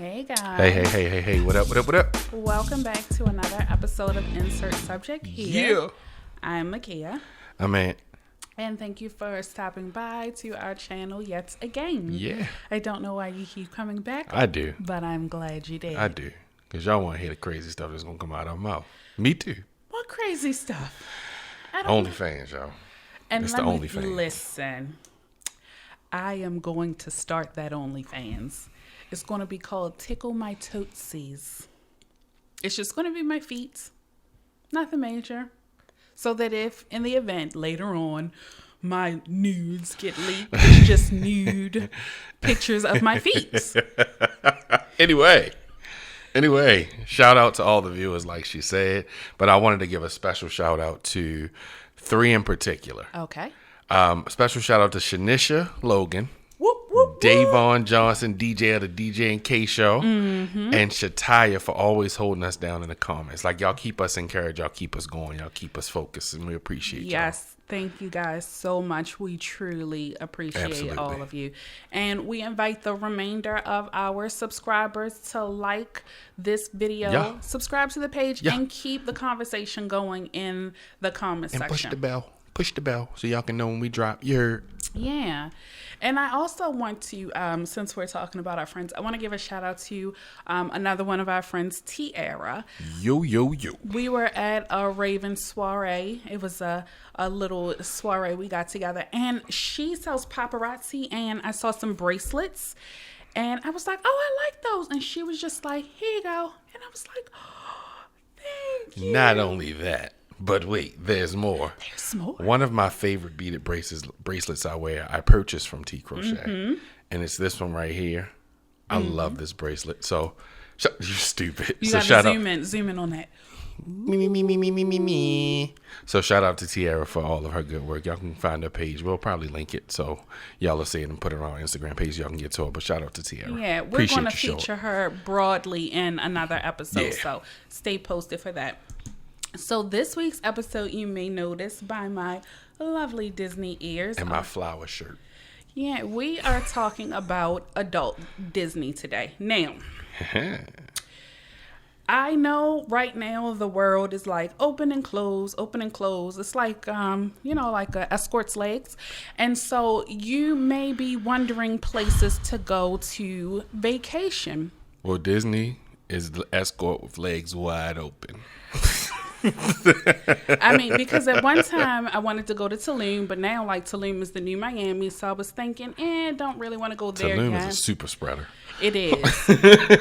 Hey guys. Hey. What up? Welcome back to another episode of Insert Subject here. Yeah. I'm Makia. I'm Ant. And thank you for stopping by to our channel yet again. Yeah. I don't know why you keep coming back. I do. But I'm glad you did. I do. Because y'all want to hear the crazy stuff that's going to come out of our mouth. Me too. What crazy stuff? I don't know. OnlyFans, y'all. And it's let the me OnlyFans. listen. I am going to start that OnlyFans. It's going to be called Tickle My Tootsies. It's just going to be my feet. Nothing major. So that if in the event later on my nudes get leaked, it's just nude pictures of my feet. Anyway, shout out to all the viewers like she said. But I wanted to give a special shout out to three in particular. Okay. Special shout out to Shanisha Logan. Whoop, whoop, Davon Johnson, DJ of the DJ and K Show, and Shataya for always holding us down in the comments. Like, y'all keep us encouraged, y'all keep us going, y'all keep us focused, and we appreciate y'all. Yes, thank you guys so much. We truly appreciate all of you. And we invite the remainder of our subscribers to like this video, subscribe to the page, and keep the conversation going in the comment section. Push the bell so y'all can know when we drop your... Yeah. And I also want to, since we're talking about our friends, I want to give a shout out to another one of our friends, Tiara. Yo. We were at a Raven soiree. It was a little soiree we got together. And she sells paparazzi, and I saw some bracelets. And I was like, oh, I like those. And she was just like, here you go. And I was like, oh, thank you. Not only that. But wait, there's more. There's more. One of my favorite beaded bracelets I wear, I purchased from T Crochet. And it's this one right here. I love this bracelet. So, you're stupid. You so got to zoom in on that. Me. So shout out to Tiara for all of her good work. Y'all can find her page. We'll probably link it. So y'all will see it and put it on our Instagram page. Y'all can get to her. But shout out to Tiara. Yeah, we're going to feature her broadly in another episode. Yeah. So stay posted for that. So this week's episode, you may notice by my lovely Disney ears. And my flower shirt. Yeah, we are talking about adult Disney today. Now, I know right now the world is like open and close. It's like, like a escort's legs. And so you may be wondering places to go to vacation. Well, Disney is the escort with legs wide open. I mean, because at one time I wanted to go to Tulum, but now like Tulum is the new Miami, so I was thinking, don't really want to go there. Tulum yet. is a super spreader. It is.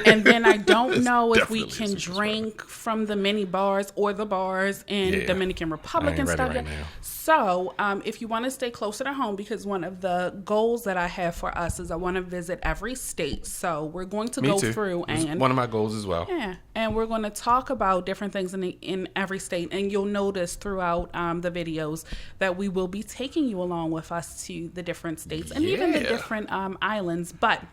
And then I don't know if we can drink from the mini bars or the bars in Dominican Republic and stuff. Right now. So if you want to stay closer to home, because one of the goals that I have for us is I want to visit every state. So we're going to go through and one of my goals as well. Yeah. And we're going to talk about different things in every state. And you'll notice throughout the videos that we will be taking you along with us to the different states and even the different islands. But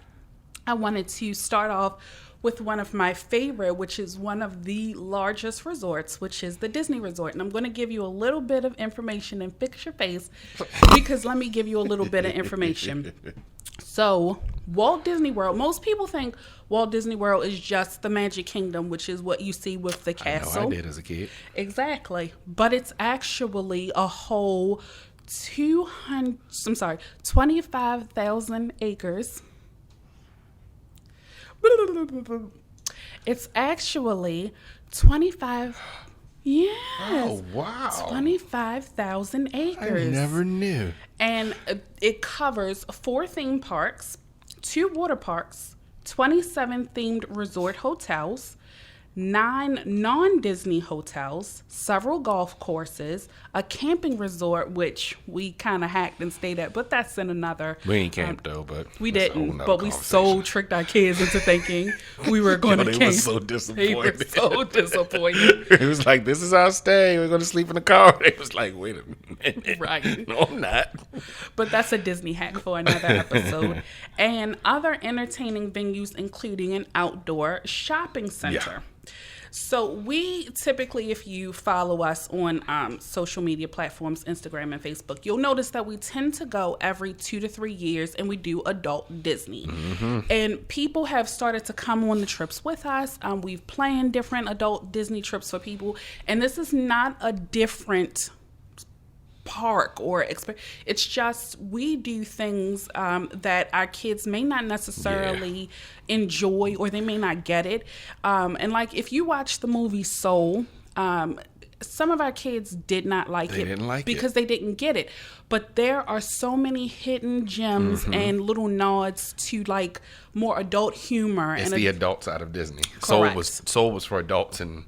I wanted to start off with one of my favorite, which is one of the largest resorts, which is the Disney Resort. And I'm going to give you a little bit of information and fix your face because let me give you a little bit of information. So Walt Disney World, most people think Walt Disney World is just the Magic Kingdom, which is what you see with the castle. I know I did as a kid. Exactly. But it's actually a whole 25,000 acres. It's actually 25. Yes. Oh, wow. 25,000 acres. I never knew. And it covers 4 theme parks, 2 water parks, 27 themed resort hotels, 9 non-Disney hotels, several golf courses, a camping resort, which we kind of hacked and stayed at, but that's in another... We ain't camped though, but... We didn't, but we so tricked our kids into thinking we were going to camp. They were so disappointed. They were so disappointed. It was like, this is our stay. We're going to sleep in the car. It was like, wait a minute. Right. No, I'm not. But that's a Disney hack for another episode. And other entertaining venues, including an outdoor shopping center. So we typically, if you follow us on social media platforms, Instagram and Facebook, you'll notice that we tend to go every 2 to 3 years, and we do adult Disney. And people have started to come on the trips with us. We've planned different adult Disney trips for people, and this is not a different park or it's just we do things that our kids may not necessarily enjoy, or they may not get it, and like if you watch the movie Soul, some of our kids did not like it because they didn't get it, but there are so many hidden gems and little nods to like more adult humor. It's and the adult side of Disney. Correct. Soul was for adults, and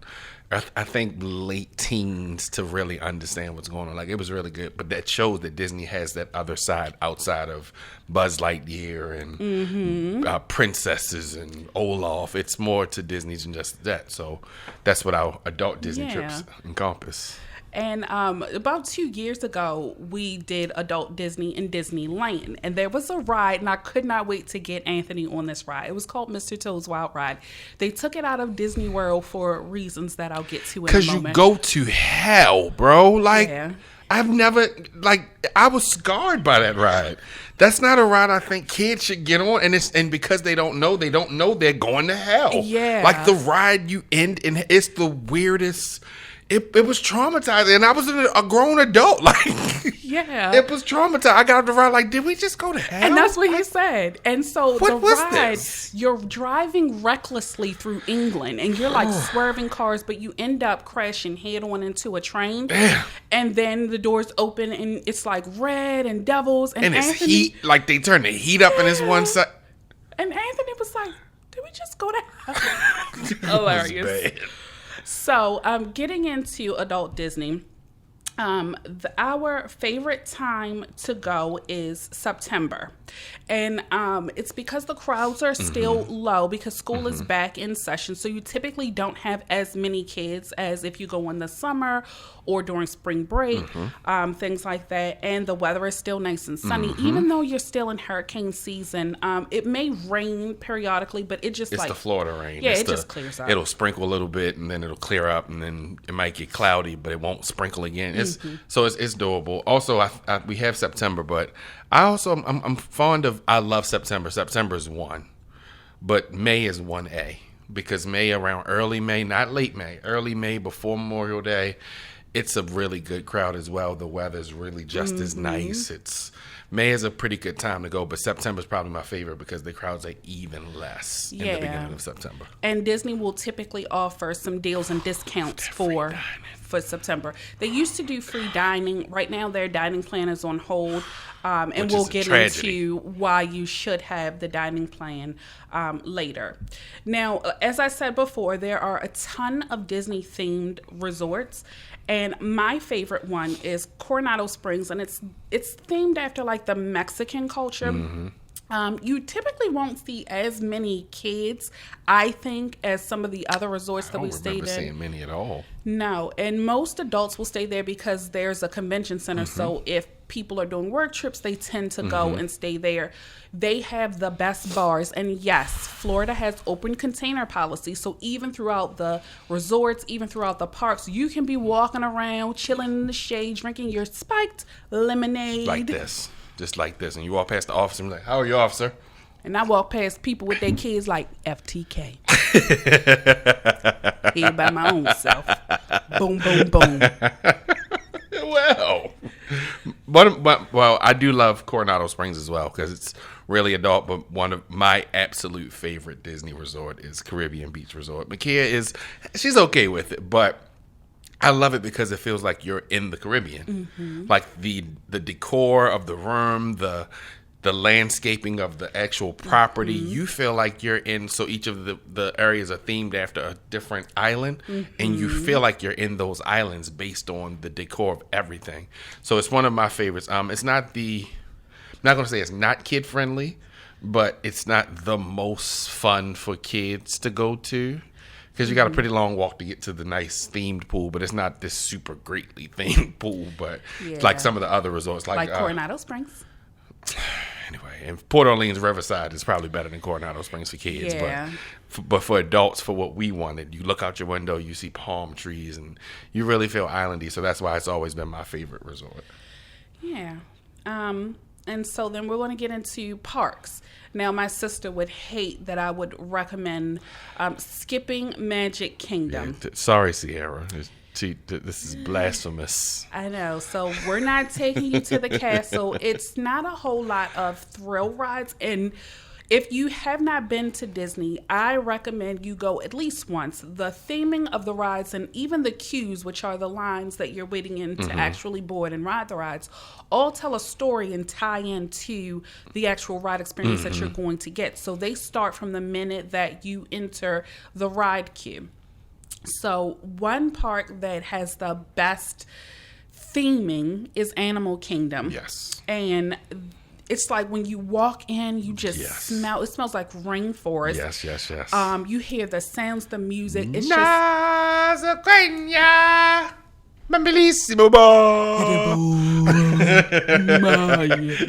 I think late teens to really understand what's going on. Like, it was really good, but that shows that Disney has that other side outside of Buzz Lightyear and princesses and Olaf. It's more to Disney than just that. So that's what our adult Disney trips encompass. And about 2 years ago, we did adult Disney in Disneyland. And there was a ride, and I could not wait to get Anthony on this ride. It was called Mr. Toad's Wild Ride. They took it out of Disney World for reasons that I'll get to in a moment. Because you go to hell, bro. Like, I've never, like, I was scarred by that ride. That's not a ride I think kids should get on. And because they don't know they're going to hell. Yeah. Like, the ride you end in, it's the weirdest. It was traumatizing, and I was a grown adult. Like, it was traumatizing. I got off the ride like, did we just go to hell? And that's what he said. And so the ride, you're driving recklessly through England, and you're like swerving cars, but you end up crashing head on into a train. Damn. And then the doors open, and it's like red and devils, and it's heat. Like, they turn the heat up in this one side. And Anthony was like, did we just go to hell? Hilarious. So, getting into adult Disney, our favorite time to go is September. And it's because the crowds are still low because school is back in session. So you typically don't have as many kids as if you go in the summer or during spring break, things like that. And the weather is still nice and sunny. Even though you're still in hurricane season, it may rain periodically, but it just it's the Florida rain. Yeah, it just clears up. It'll sprinkle a little bit, and then it'll clear up, and then it might get cloudy, but it won't sprinkle again. So it's doable. Also, we have September, but I'm fond of. I love September. September is 1, but May is 1A because May around early May, not late May, early May before Memorial Day. It's a really good crowd as well. The weather's really just as nice. May is a pretty good time to go, but September is probably my favorite because the crowds are even less in the beginning of September. And Disney will typically offer some deals and discounts for September. They used to do free dining. Right now, their dining plan is on hold. And we'll get into why you should have the dining plan later. Now, as I said before, there are a ton of Disney-themed resorts. And my favorite one is Coronado Springs, and it's themed after like the Mexican culture. You typically won't see as many kids, I think, as some of the other resorts that we stayed in. I don't remember seeing many at all. No, and most adults will stay there because there's a convention center. So if people are doing work trips, they tend to go and stay there. They have the best bars. And yes, Florida has open container policy. So even throughout the resorts, even throughout the parks, you can be walking around, chilling in the shade, drinking your spiked lemonade. Like this. Just like this. And you walk past the officer and be like, how are you, officer? And I walk past people with their kids like FTK. Here by my own self. Boom, boom, boom. Well, I do love Coronado Springs as well because it's really adult, but one of my absolute favorite Disney resort is Caribbean Beach Resort. Makia she's okay with it, but I love it because it feels like you're in the Caribbean. Like the decor of the room, the landscaping of the actual property, you feel like you're in. So each of the areas are themed after a different island, and you feel like you're in those islands based on the decor of everything. So it's one of my favorites. It's not I'm not going to say it's not kid friendly, but it's not the most fun for kids to go to. Because you got a pretty long walk to get to the nice themed pool, but it's not this super greatly themed pool, but it's like some of the other resorts. Like Coronado Springs. Anyway, and Port Orleans Riverside is probably better than Coronado Springs for kids. Yeah. But for adults, for what we wanted, you look out your window, you see palm trees, and you really feel islandy. So that's why it's always been my favorite resort. Yeah. And so then we're going to get into parks. Now, my sister would hate that I would recommend skipping Magic Kingdom. Yeah, sorry, Sierra. This is blasphemous. I know. So we're not taking you to the castle. It's not a whole lot of thrill rides. And if you have not been to Disney, I recommend you go at least once. The theming of the rides and even the queues, which are the lines that you're waiting in to actually board and ride the rides, all tell a story and tie into the actual ride experience that you're going to get. So they start from the minute that you enter the ride queue. So one park that has the best theming is Animal Kingdom. Yes. And it's like when you walk in, you just smell, it smells like rainforest. Yes. You hear the sounds, the music. It's Bellissimo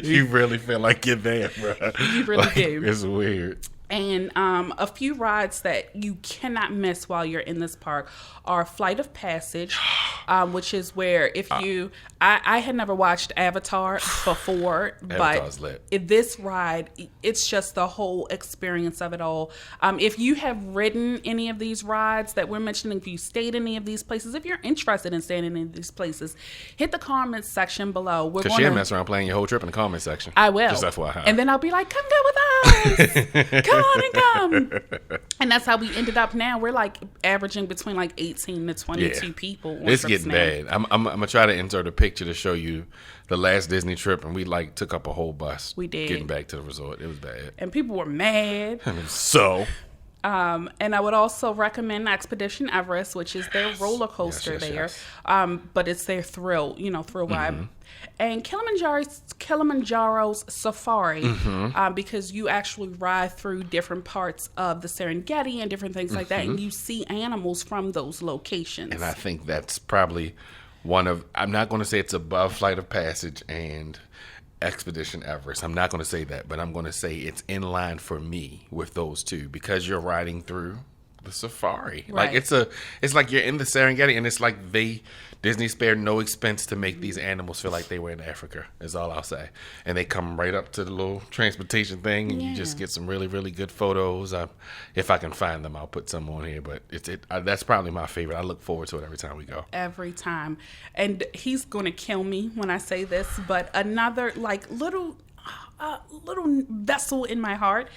You really feel like you're there, bro. You really do. It's weird. And a few rides that you cannot miss while you're in this park are Flight of Passage, which is where if you... I had never watched Avatar before, Avatar's but lit. This ride, it's just the whole experience of it all. If you have ridden any of these rides that we're mentioning, if you stayed in any of these places, if you're interested in staying in any of these places, hit the comments section below. Because she'll mess around playing your whole trip in the comment section. I will. Just FYI. And then I'll be like, come go with us. Come on and come. And that's how we ended up now. We're like averaging between like 18 to 22 people. It's getting bad. I'm going to try to insert a picture to show you the last Disney trip, and we like took up a whole bus. We did. Getting back to the resort. It was bad. And people were mad. So... and I would also recommend Expedition Everest, which is their roller coaster there. But it's their thrill ride. And Kilimanjaro's Safari, because you actually ride through different parts of the Serengeti and different things like that, and you see animals from those locations. And I think that's probably one of, I'm not going to say it's above Flight of Passage and Expedition Everest. I'm not going to say that, but I'm going to say it's in line for me with those two because you're riding through the safari. Right. Like it's like you're in the Serengeti, and it's like Disney spared no expense to make these animals feel like they were in Africa, is all I'll say. And they come right up to the little transportation thing, and you just get some really, really good photos. If I can find them, I'll put some on here. But that's probably my favorite. I look forward to it every time we go. Every time. And he's going to kill me when I say this, but another like little vessel in my heart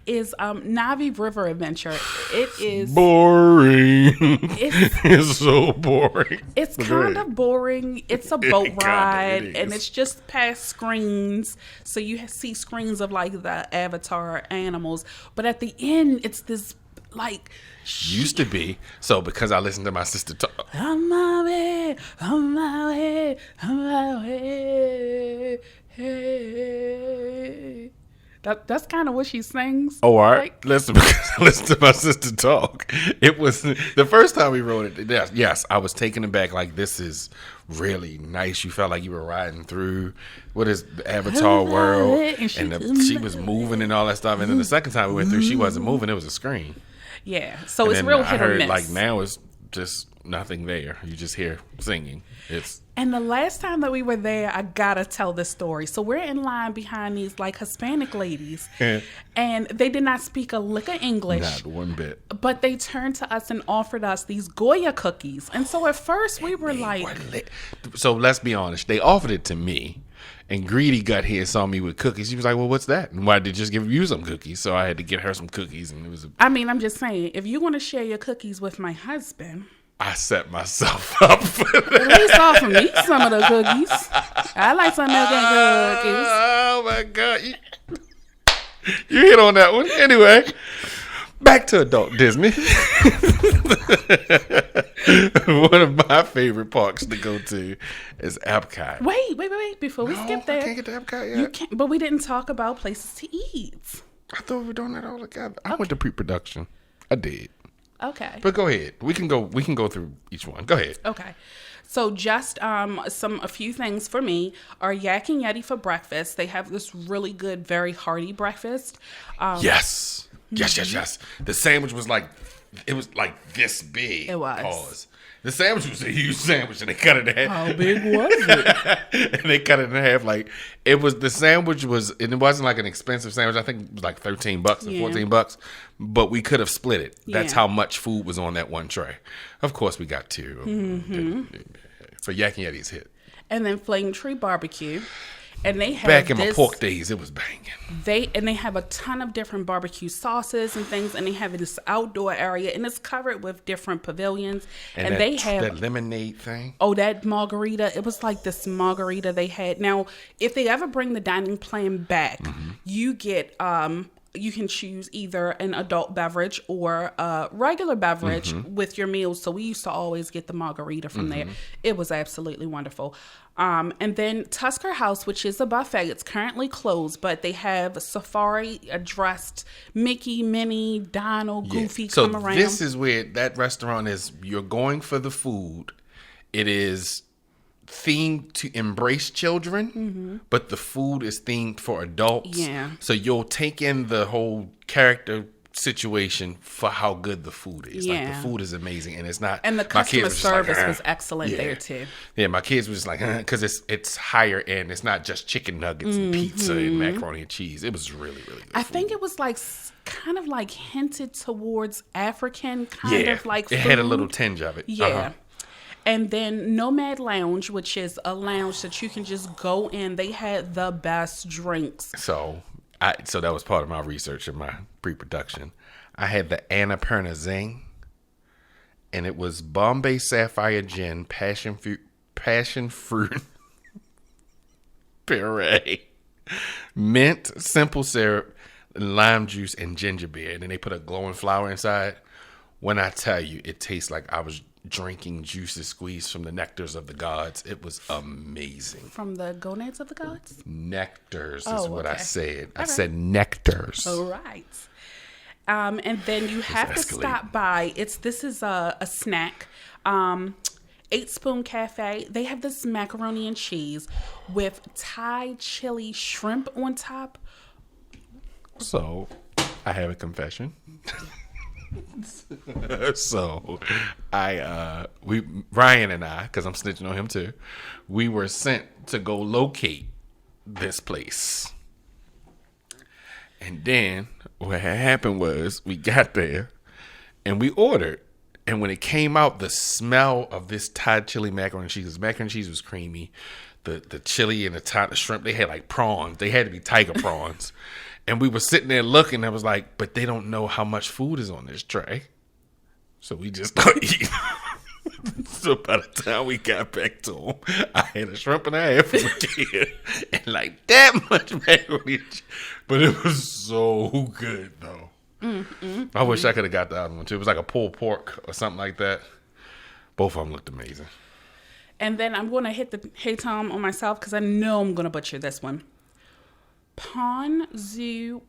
is Navi River Adventure. It is boring. It's so boring. It's kind of boring. It's a boat ride, and it's just past screens. So you see screens of like the Avatar animals, but at the end, it's this like used to be. So because I listened to my sister talk. On my way, on my way, on my way. Hey. That's kind of what she sings. Oh, all right. Listen, because I listened to my sister talk. It was the first time we wrote it. Yes, I was taken aback. Like, this is really nice. You felt like you were riding through what is the Avatar world, and she was moving and all that stuff. And then the second time we went through, she wasn't moving. It was a screen. Yeah, so it's real hit or miss. Like now, it's just nothing there. You just hear singing. And the last time that we were there, I gotta tell this story. So we're in line behind these like Hispanic ladies, and they did not speak a lick of English. Not one bit. But they turned to us and offered us these Goya cookies. And so at first we were so let's be honest. They offered it to me. And Greedy got here and saw me with cookies. She was like, well, what's that? And why did they just give you some cookies? So I had to get her some cookies. And it was I mean, I'm just saying, if you want to share your cookies with my husband... I set myself up for that. At least offer me some of the cookies. I like some milk and cookies. Oh, my God. You hit on that one. Anyway, back to adult Disney. One of my favorite parks to go to is Epcot. Wait. Before we skip there. I can't get to Epcot yet. You can't, but we didn't talk about places to eat. I thought we were doing that all together. I went to pre-production. I did. Okay. But go ahead. We can go through each one. Go ahead. Okay. So just a few things for me are Yak and Yeti for breakfast. They have this really good, very hearty breakfast. Yes. The sandwich was like this big. It was. Pause. The sandwich was a huge sandwich, and they cut it in half. How big was it? And they cut it in half. Like the sandwich was, and it wasn't like an expensive sandwich. I think it was like $13 or $14, but we could have split it. That's how much food was on that one tray. Of course, we got two for Yak and Yeti's hit. And then Flame Tree Barbecue. And they have back in my pork days, it was banging. They have a ton of different barbecue sauces and things, and they have this outdoor area, and it's covered with different pavilions. And they have that lemonade thing. Oh, that margarita! It was like this margarita they had. Now, if they ever bring the dining plan back, you get you can choose either an adult beverage or a regular beverage with your meals. So we used to always get the margarita from there. It was absolutely wonderful. And then Tusker House, which is a buffet, it's currently closed, but they have Safari addressed Mickey, Minnie, Donald, Goofy come around. So this is where that restaurant is. You're going for the food. It is themed to embrace children, but the food is themed for adults. Yeah. So you'll take in the whole character situation for how good the food is. Yeah. Like the food is amazing, and it's not. And the customer service was excellent there too. Yeah, my kids were just like, because it's higher end. It's not just chicken nuggets and pizza and macaroni and cheese. It was really, really good. I think it was like kind of like hinted towards African kind of like food. It had a little tinge of it. Yeah. And then Nomad Lounge, which is a lounge that you can just go in. They had the best drinks. So that was part of my research and my pre-production. I had the Annapurna Zing, and it was Bombay Sapphire Gin, passion fruit puree, mint, simple syrup, lime juice, and ginger beer. And then they put a glowing flower inside. When I tell you, it tastes like I was drinking juices squeezed from the nectars of the gods. It was amazing. From the gonads of the gods? Nectars is what I said. I Okay. said nectars. All right. And then you have to stop by. This is a snack. 8 Spoon Cafe. They have this macaroni and cheese with Thai chili shrimp on top. So, I have a confession. So, Ryan and I, because I'm snitching on him too, we were sent to go locate this place. And then what had happened was we got there and we ordered. And when it came out, the smell of this Thai chili macaroni and cheese, this macaroni and cheese was creamy. The chili and the shrimp, they had like prawns. They had to be tiger prawns. And we were sitting there looking. I was like, but they don't know how much food is on this tray. So we just started eating. So by the time we got back to them, I had a shrimp and a half for the kid. And like that much macaroni. But it was so good, though. I wish I could have got the other one, too. It was like a pulled pork or something like that. Both of them looked amazing. And then I'm going to hit the Hey Tom on myself because I know I'm going to butcher this one. Pongu.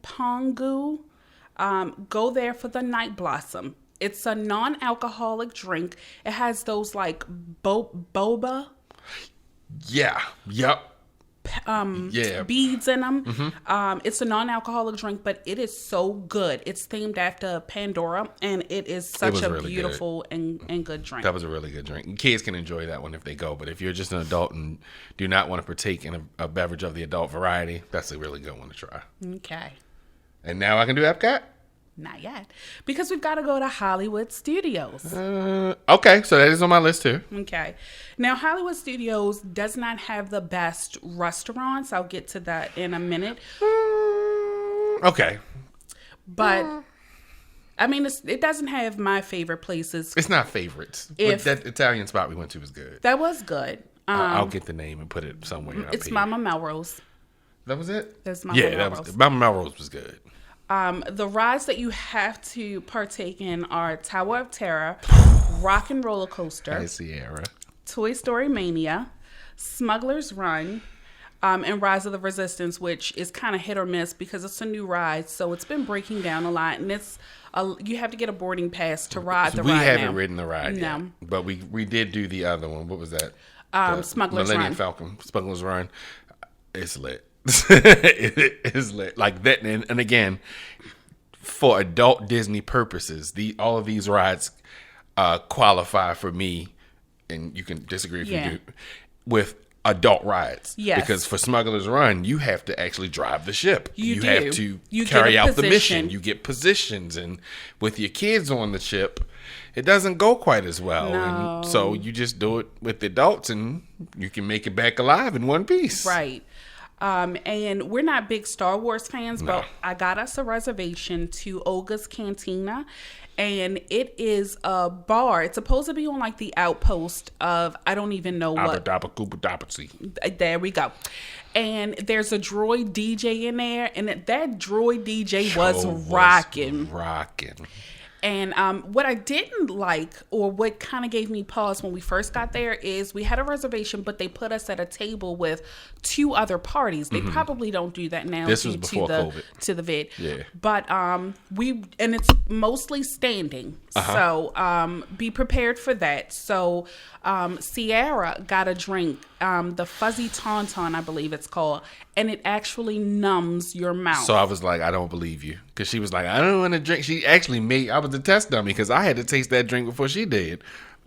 Go there for the Night Blossom. It's a non-alcoholic drink. It has those like boba. Yeah. Yep. Beads in them. It's a non-alcoholic drink, but it is so good. It's themed after Pandora, and it is such a really beautiful and good drink. That was a really good drink. Kids can enjoy that one if they go, but if you're just an adult and do not want to partake in a beverage of the adult variety, that's a really good one to try. Okay. And now I can do Epcot? Not yet. Because we've got to go to Hollywood Studios. Okay, so that is on my list too. Okay. Now, Hollywood Studios does not have the best restaurants. I'll get to that in a minute. Okay. But, I mean, it doesn't have my favorite places. It's not favorites. But that Italian spot we went to was good. That was good. I'll get the name and put it somewhere. It's Mama Melrose. That was it? That's Mama Melrose. That was good. Mama Melrose was good. The rides that you have to partake in are Tower of Terror, Rock and Roller Coaster, Sierra, Toy Story Mania, Smuggler's Run, and Rise of the Resistance, which is kind of hit or miss because it's a new ride. So it's been breaking down a lot, and you have to get a boarding pass to ride the ride. We haven't ridden the ride yet, but we did do the other one. What was that? Smuggler's Millennium Run. Falcon, Smuggler's Run. It's lit. It is lit. Like that, and again, for adult Disney purposes, all of these rides qualify for me, and you can disagree if you do, with adult rides. Yes. Because for Smuggler's Run, you have to actually drive the ship. You do. Have to You carry get a out the position. mission. You get positions, and with your kids on the ship, it doesn't go quite as well. No. And so you just do it with the adults, and you can make it back alive in one piece. Right. And we're not big Star Wars fans, No. but I got us a reservation to Olga's Cantina, and it is a bar. It's supposed to be on like the outpost of, I don't even know what. There we go. And there's a droid DJ in there, and that droid DJ was rocking. And what I didn't like, or what kind of gave me pause when we first got there, is we had a reservation, but they put us at a table with 2 other parties. They probably don't do that now. This was before COVID. To the vid. Yeah. But and it's mostly standing. So be prepared for that. So Sierra got a drink, the Fuzzy Tauntaun, I believe it's called, and it actually numbs your mouth. So I was like, I don't believe you. Because she was like, I don't want to drink. She actually I was the test dummy because I had to taste that drink before she did.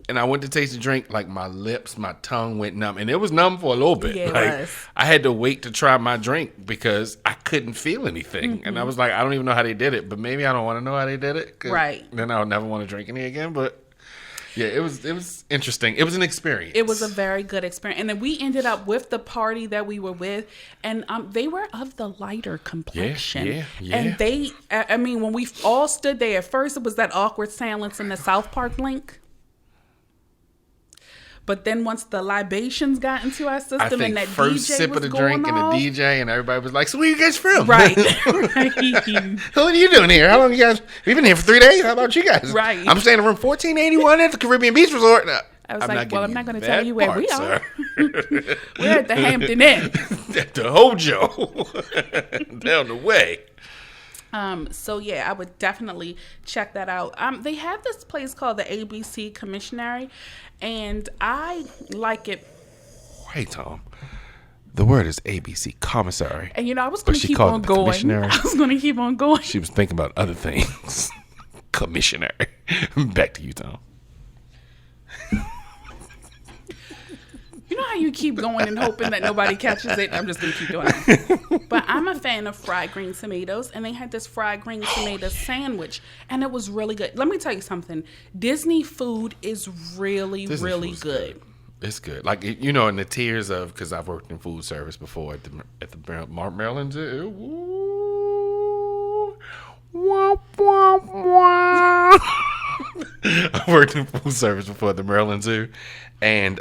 And I went to taste the drink, like my lips, my tongue went numb. And it was numb for a little bit. Yeah, it like, was. I had to wait to try my drink because I couldn't feel anything. And I was like, I don't even know how they did it. But maybe I don't want to know how they did it. Right. Then I'll never want to drink any again. But yeah, it was interesting. It was an experience. It was a very good experience. And then we ended up with the party that we were with, and they were of the lighter complexion. Yeah. And when we all stood there, at first it was that awkward silence in the South Park link. But then once the libations got into our system, I think and that first DJ sip was of the going drink off, and the DJ, and everybody was like, so where you guys from? Right. What are you doing here? How long you guys? We've been here for 3 days. How about you guys? Right. I'm staying in room 1481 at the Caribbean Beach Resort. No, I was like, well, I'm not going to that tell you where we part, are. sir. We're at the Hampton Inn. At the Hojo. Down the way. So yeah, I would definitely check that out. They have this place called the ABC Commissionery, and I like it. Wait, Tom. The word is ABC Commissary. And I was going to she keep called on it the going. Commissionery? I was going to keep on going. She was thinking about other things. Commissionery. Back to you, Tom. You know how you keep going and hoping that nobody catches it? I'm just going to keep doing it. But I'm a fan of fried green tomatoes, and they had this fried green tomato sandwich, and it was really good. Let me tell you something. Disney food is really good. It's good. Like, in the tiers of, because I've worked in food service before at the Maryland Zoo. Ooh. Wah, wah, wah. I worked in food service before at the Maryland Zoo, and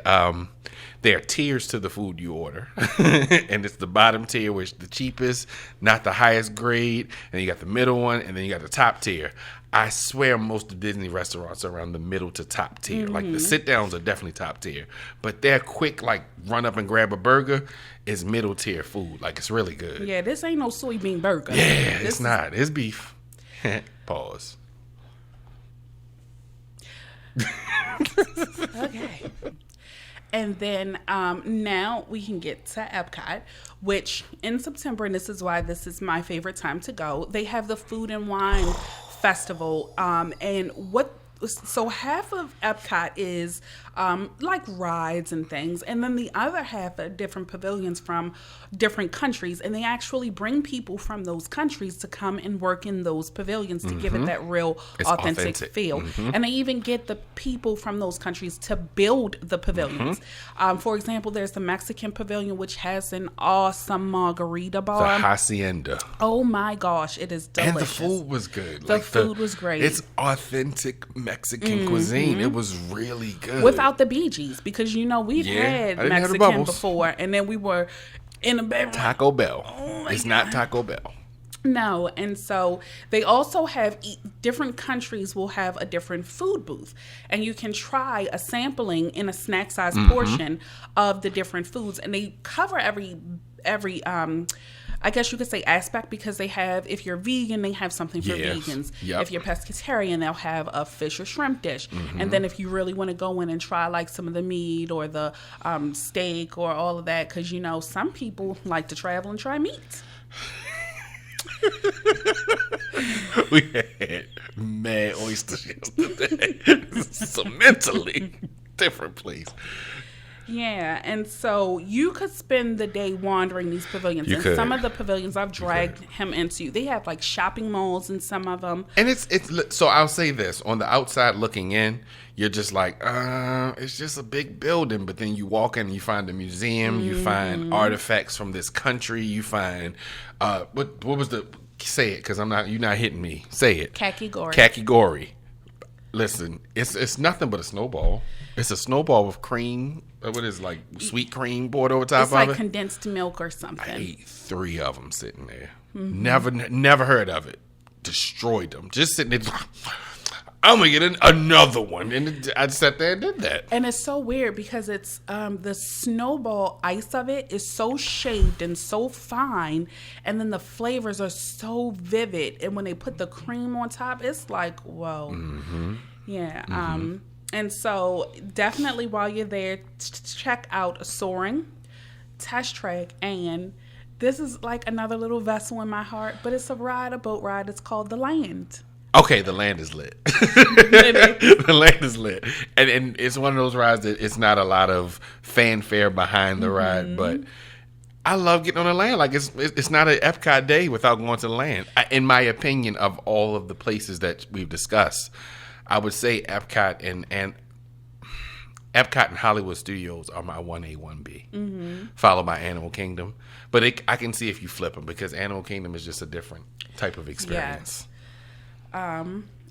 there are tiers to the food you order. And it's the bottom tier, which is the cheapest, not the highest grade, and you got the middle one, and then you got the top tier. I swear most of Disney restaurants are around the middle to top tier. Like, the sit-downs are definitely top tier. But their quick, like, run up and grab a burger is middle tier food. Like, it's really good. Yeah, this ain't no soybean burger. Yeah, it's not. It's beef. Pause. Okay. And then now we can get to Epcot, which in September, and this is why this is my favorite time to go, they have the Food and Wine Festival. So half of Epcot is like rides and things, and then the other half are different pavilions from different countries, and they actually bring people from those countries to come and work in those pavilions to give it that real authentic feel. And they even get the people from those countries to build the pavilions. For example, there's the Mexican pavilion, which has an awesome margarita bar. The Hacienda. Oh my gosh, it is delicious. And the food was good. The food was great. It's authentic Mexican cuisine. It was really good. Without the Bee Gees, because we've had Mexican before, and then we were in a Taco Bell. It's not Taco Bell. No, and so they also have different countries will have a different food booth, and you can try a sampling in a snack size portion of the different foods, and they cover every every I guess you could say aspect, because they have, if you're vegan, they have something for vegans. Yep. If you're pescatarian, they'll have a fish or shrimp dish. And then if you really want to go in and try like some of the meat or the steak or all of that, because, you know, some people like to travel and try meat. We had mad oysters yesterday. It's a mentally different place. Yeah, and so you could spend the day wandering these pavilions. You and could. Some of the pavilions I've dragged him into, they have like shopping malls in some of them. And it's so I'll say this, on the outside looking in, you're just like, it's just a big building. But then you walk in and you find a museum, you find artifacts from this country, you find what was the, say it, because you're not hitting me. Say it. Kakigori. Listen, it's nothing but a snowball. It's a snowball with cream. What is it, like sweet cream poured over top of it? It's like condensed milk or something. I ate 3 of them sitting there. Never heard of it. Destroyed them. Just sitting there. I'm gonna get another one, and I sat there and did that. And it's so weird because it's the snowball ice of it is so shaped and so fine, and then the flavors are so vivid. And when they put the cream on top, it's like, whoa, yeah. And so definitely while you're there, check out Soaring, Test Track, and this is like another little vessel in my heart, but it's a boat ride. It's called The Land. Okay, the land is lit. The land is lit. And it's one of those rides that it's not a lot of fanfare behind the ride, but I love getting on the land. Like, it's not an Epcot day without going to the land. In my opinion, of all of the places that we've discussed, I would say Epcot and Hollywood Studios are my 1A, 1B, followed by Animal Kingdom. But I can see if you flip them, because Animal Kingdom is just a different type of experience. Yes.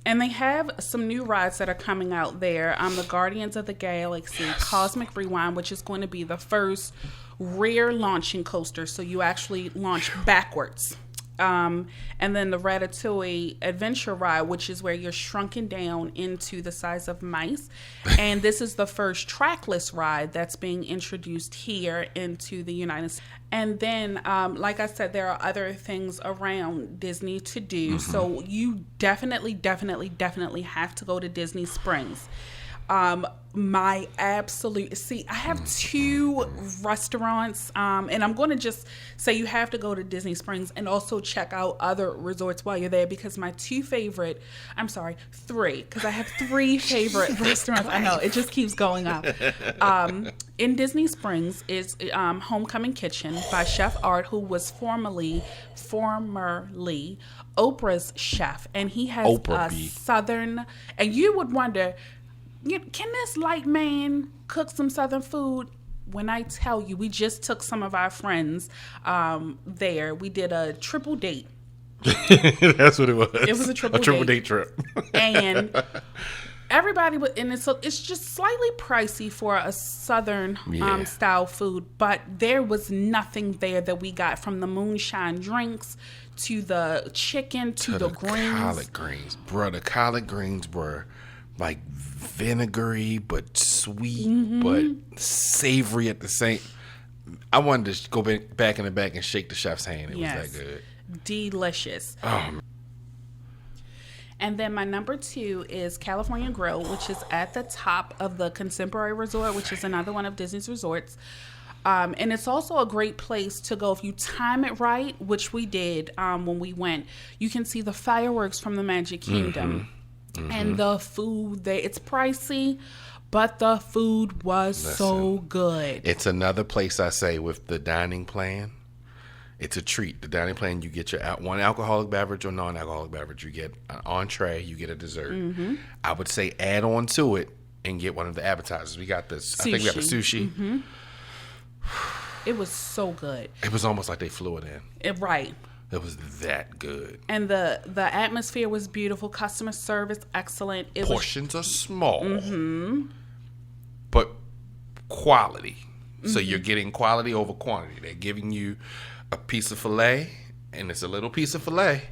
And they have some new rides that are coming out there. The Guardians of the Galaxy, Cosmic Rewind, which is going to be the first rear launching coaster. So you actually launch backwards. And then the Ratatouille Adventure Ride, which is where you're shrunken down into the size of mice. And this is the first trackless ride that's being introduced here into the United States. And then, like I said, there are other things around Disney to do. So you definitely have to go to Disney Springs. My absolute, I have 2 restaurants, and I'm going to just say you have to go to Disney Springs and also check out other resorts while you're there, because my 3, because I have 3 favorite restaurants. I know, it just keeps going up. In Disney Springs is Homecoming Kitchen by Chef Art, who was formerly Oprah's chef, and he has Southern, and you would wonder, can this light man cook some Southern food? When I tell you, we just took some of our friends there. We did a triple date. That's what it was. It was a triple date trip. And everybody would, and it's just slightly pricey for a Southern style food, but there was nothing there that we got, from the moonshine drinks to the chicken to the greens. Collard greens. Bro, the collard greens were like vinegary but sweet but savory at the same. I wanted to go back in the back and shake the chef's hand. It was that good. Delicious. Oh. And then my number 2 is California Grill, which is at the top of the Contemporary Resort, which is another one of Disney's resorts. And it's also a great place to go if you time it right, which we did when we went. You can see the fireworks from the Magic Kingdom. And the food there, it's pricey, but the food was so good. It's another place, I say, with the dining plan. It's a treat. The dining plan, you get your one alcoholic beverage or non-alcoholic beverage. You get an entree, you get a dessert. I would say add on to it and get one of the appetizers. We got this, I think we got the sushi. It was so good. It was almost like they flew it in. Right. It was that good. And the atmosphere was beautiful. Customer service, excellent. Portions are small, but quality. So you're getting quality over quantity. They're giving you a piece of filet, and it's a little piece of filet,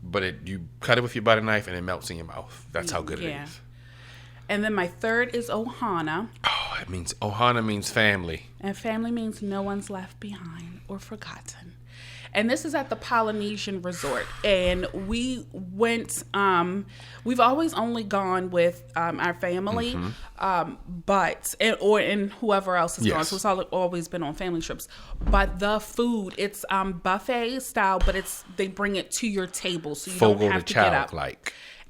but you cut it with your butter knife, and it melts in your mouth. That's how good it is. And then my 3rd is Ohana. Oh, it means Ohana means family. And family means no one's left behind or forgotten. And this is at the Polynesian Resort. And we went, we've always only gone with our family, and whoever else has gone. So it's always been on family trips. But the food, it's buffet style, but they bring it to your table. So you don't have to get up.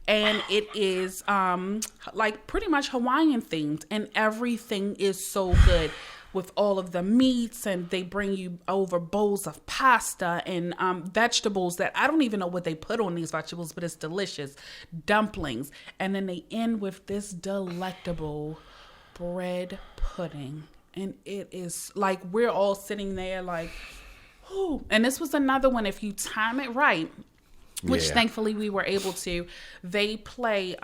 And it is like pretty much Hawaiian themed. And everything is so good. With all of the meats, and they bring you over bowls of pasta and vegetables that I don't even know what they put on these vegetables, but it's delicious. Dumplings. And then they end with this delectable bread pudding. And it is like we're all sitting there like, whoo. And this was another one, if you time it right, which thankfully we were able to. They play,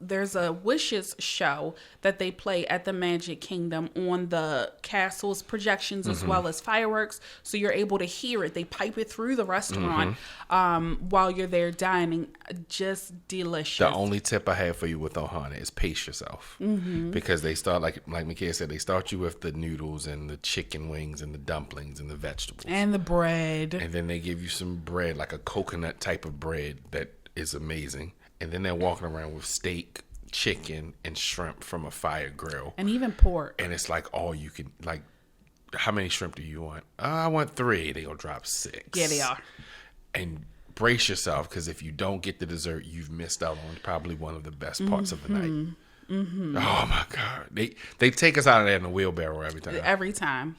there's a wishes show that they play at the Magic Kingdom on the castle's projections as well as fireworks. So you're able to hear it. They pipe it through the restaurant while you're there dining. Just delicious. The only tip I have for you with Ohana is pace yourself. Because they start, like Mikaela said, they start you with the noodles and the chicken wings and the dumplings and the vegetables. And the bread. And then they give you some bread, like a coconut type of bread that is amazing. And then they're walking around with steak, chicken, and shrimp from a fire grill. And even pork. And it's like all you can, like, how many shrimp do you want? I want 3. They gonna drop 6. Yeah, they are. And brace yourself, because if you don't get the dessert, you've missed out on probably one of the best parts of the night. Oh my God. They take us out of there in a wheelbarrow every time. Every time.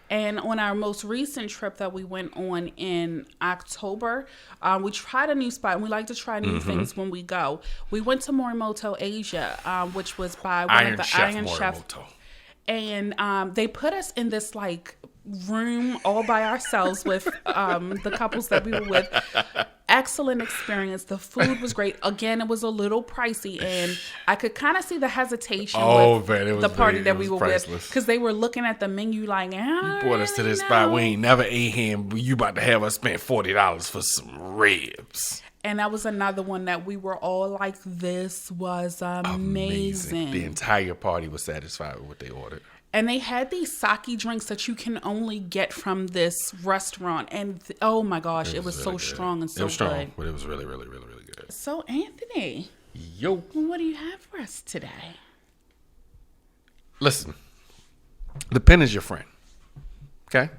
And on our most recent trip that we went on in October, we tried a new spot, and we like to try new things when we go. We went to Morimoto Asia, which was by one of the Iron Chef. And they put us in this like room all by ourselves with the couples that we were with. Excellent experience. The food was great. Again, it was a little pricey, and I could kind of see the hesitation with the party that we were with, because they were looking at the menu like, you brought us to this spot. We ain't never ate here. You about to have us spend $40 for some ribs. And that was another one that we were all like, this was amazing. The entire party was satisfied with what they ordered. And they had these sake drinks that you can only get from this restaurant. And oh my gosh, it was really so good. Strong and so good. It was strong, but it was really, really, really, really good. So, Anthony. Yo. What do you have for us today? Listen, the pen is your friend. Okay?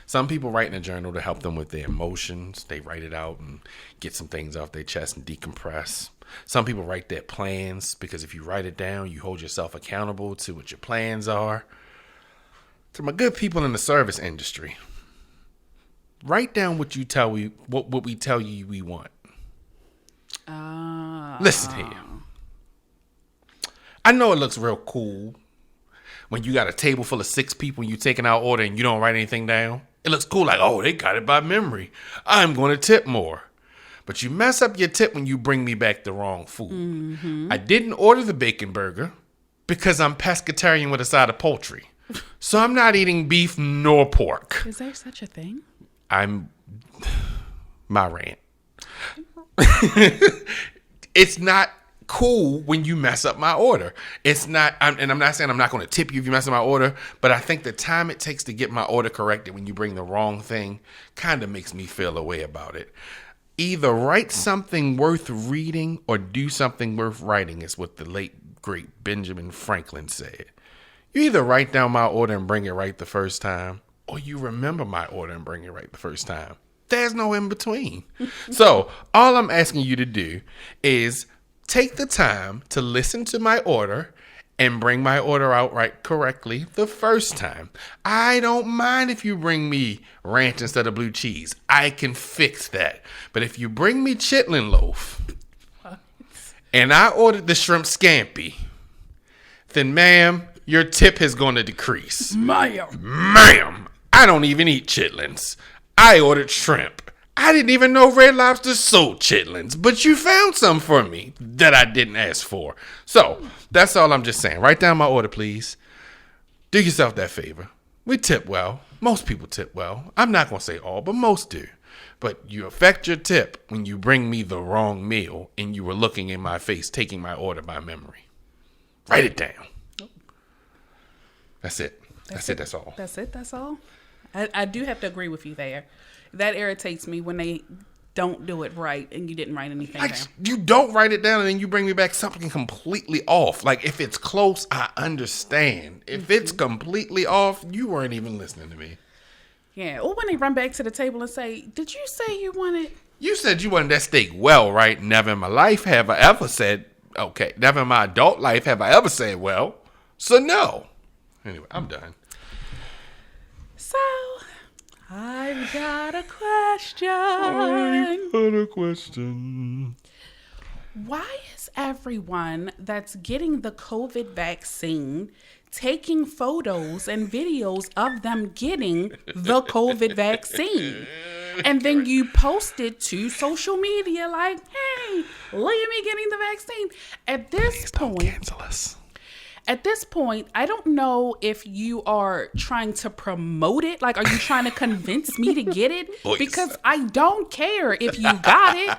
Some people write in a journal to help them with their emotions. They write it out and get some things off their chest and decompress. Some people write their plans, because if you write it down, you hold yourself accountable to what your plans are. To my good people in the service industry, write down what we tell you we want. Listen here. I know it looks real cool when you got a table full of 6 people and you're taking out order and you don't write anything down. It looks cool, like, oh, they got it by memory. I'm going to tip more. But you mess up your tip when you bring me back the wrong food. I didn't order the bacon burger because I'm pescatarian with a side of poultry. So I'm not eating beef nor pork. Is there such a thing? My rant. It's not cool when you mess up my order. It's not, and I'm not saying I'm not going to tip you if you mess up my order, but I think the time it takes to get my order corrected when you bring the wrong thing kind of makes me feel a way about it. Either write something worth reading or do something worth writing, is what the late, great Benjamin Franklin said. You either write down my order and bring it right the first time, or you remember my order and bring it right the first time. There's no in between. So all I'm asking you to do is take the time to listen to my order and bring my order out right correctly the first time. I don't mind if you bring me ranch instead of blue cheese. I can fix that. But if you bring me chitlin loaf and I ordered the shrimp scampi, then ma'am, your tip is going to decrease. Ma'am, I don't even eat chitlins. I ordered shrimp. I didn't even know Red Lobster sold chitlins, but you found some for me that I didn't ask for. So that's all I'm just saying. Write down my order, please. Do yourself that favor. We tip well. Most people tip well. I'm not going to say all, but most do. But you affect your tip when you bring me the wrong meal and you were looking in my face, taking my order by memory. Write it down. That's it. That's all. That's all. I do have to agree with you there. That irritates me when they don't do it right and you didn't write anything down. You don't write it down and then you bring me back something completely off. Like, if it's close, I understand. If it's completely off, you weren't even listening to me. Yeah. Or when they run back to the table and say, did you say you wanted... You said you wanted that steak well, right? Never in my life have I ever said, okay. Never in my adult life have I ever said well. So, no. Anyway, I'm done. So, I've got a question. Why is everyone that's getting the COVID vaccine taking photos and videos of them getting the COVID vaccine? And then you post it to social media like, hey, look at me getting the vaccine. At this point, don't cancel us. At this point, I don't know if you are trying to promote it. Like, are you trying to convince me to get it? Because I don't care if you got it.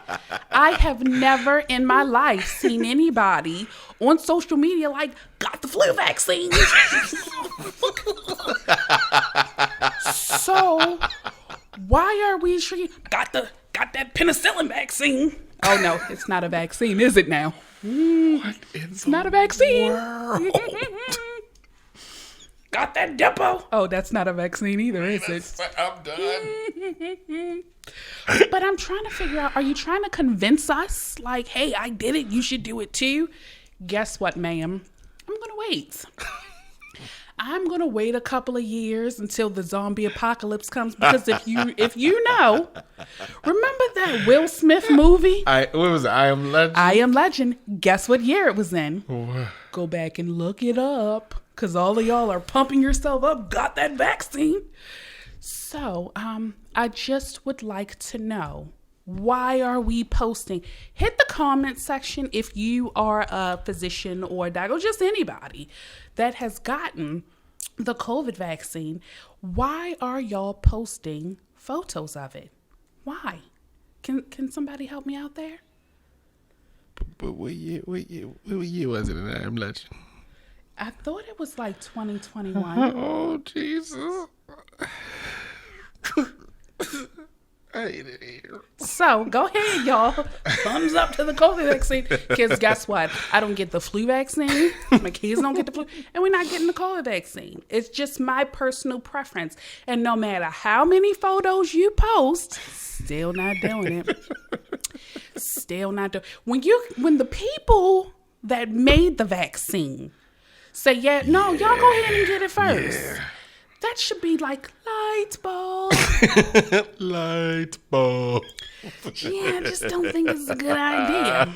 I have never in my life seen anybody on social media like, got the flu vaccine. So, why are we got that penicillin vaccine? Oh, no, it's not a vaccine, is it now? What it's not a vaccine. Got that depot. Oh, that's not a vaccine either, is it? I'm done. But I'm trying to figure out, are you trying to convince us? Like, hey, I did it. You should do it too. Guess what, ma'am? I'm going to wait. I'm going to wait a couple of years until the zombie apocalypse comes. Because if you know, remember that Will Smith movie? What was it? I Am Legend? I Am Legend. Guess what year it was in? Go back and look it up. Because all of y'all are pumping yourself up. Got that vaccine. So, I just would like to know, why are we posting? Hit the comment section if you are a physician or a doctor, or just anybody that has gotten the COVID vaccine. Why are y'all posting photos of it? Why? Can somebody help me out there? But what year was it in I Am Legend? I thought it was like 2021. Oh, Jesus. I hate it here. So go ahead, y'all. Thumbs up to the COVID vaccine. Because guess what? I don't get the flu vaccine. My kids don't get the flu. And we're not getting the COVID vaccine. It's just my personal preference. And no matter how many photos you post, still not doing it. Still not doing it. When the people that made the vaccine say, y'all go ahead and get it first. Yeah. That should be like light bulb. Light bulb. Yeah, I just don't think it's a good idea.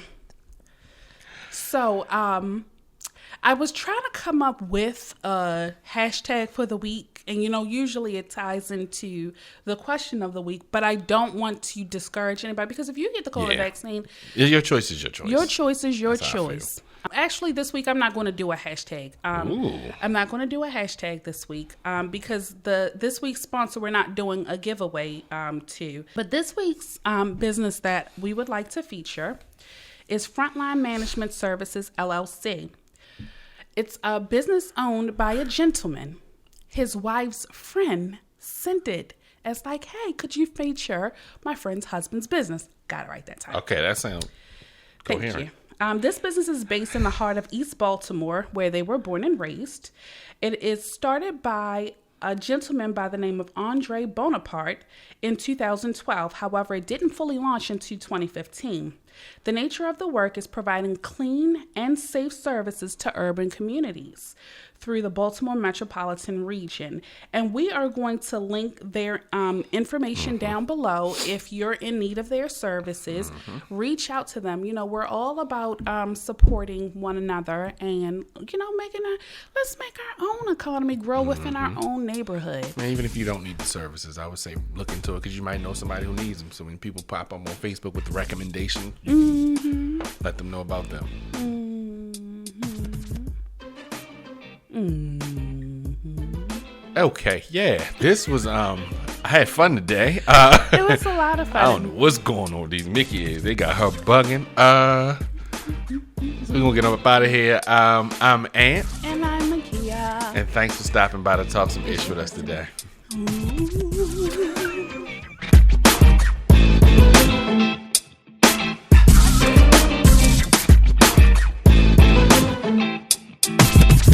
So, I was trying to come up with a hashtag for the week. And, usually it ties into the question of the week. But I don't want to discourage anybody. Because if you get the COVID vaccine... Your choice is your choice. Your choice is your choice. Actually, this week, I'm not going to do a hashtag. I'm not going to do a hashtag this week because this week's sponsor, we're not doing a giveaway to. But this week's business that we would like to feature is Frontline Management Services, LLC. It's a business owned by a gentleman. His wife's friend sent it as like, hey, could you feature my friend's husband's business? Got it right that time. Okay, that sounds coherent. Thank you. This business is based in the heart of East Baltimore, where they were born and raised. It is started by a gentleman by the name of Andre Bonaparte in 2012. However, it didn't fully launch until 2015. The nature of the work is providing clean and safe services to urban communities through the Baltimore metropolitan region. And we are going to link their information down below. If you're in need of their services, reach out to them. We're all about supporting one another and, let's make our own economy grow within our own neighborhood. Even if you don't need the services, I would say look into it because you might know somebody who needs them. So when people pop up on Facebook with the recommendation, you can let them know about them. Okay, yeah. This was I had fun today. It was a lot of fun. I don't know what's going on with these Mickey eggs. They got her bugging. So we're gonna get up out of here. I'm Ant. And I'm Makia. And thanks for stopping by to talk some ish with us today.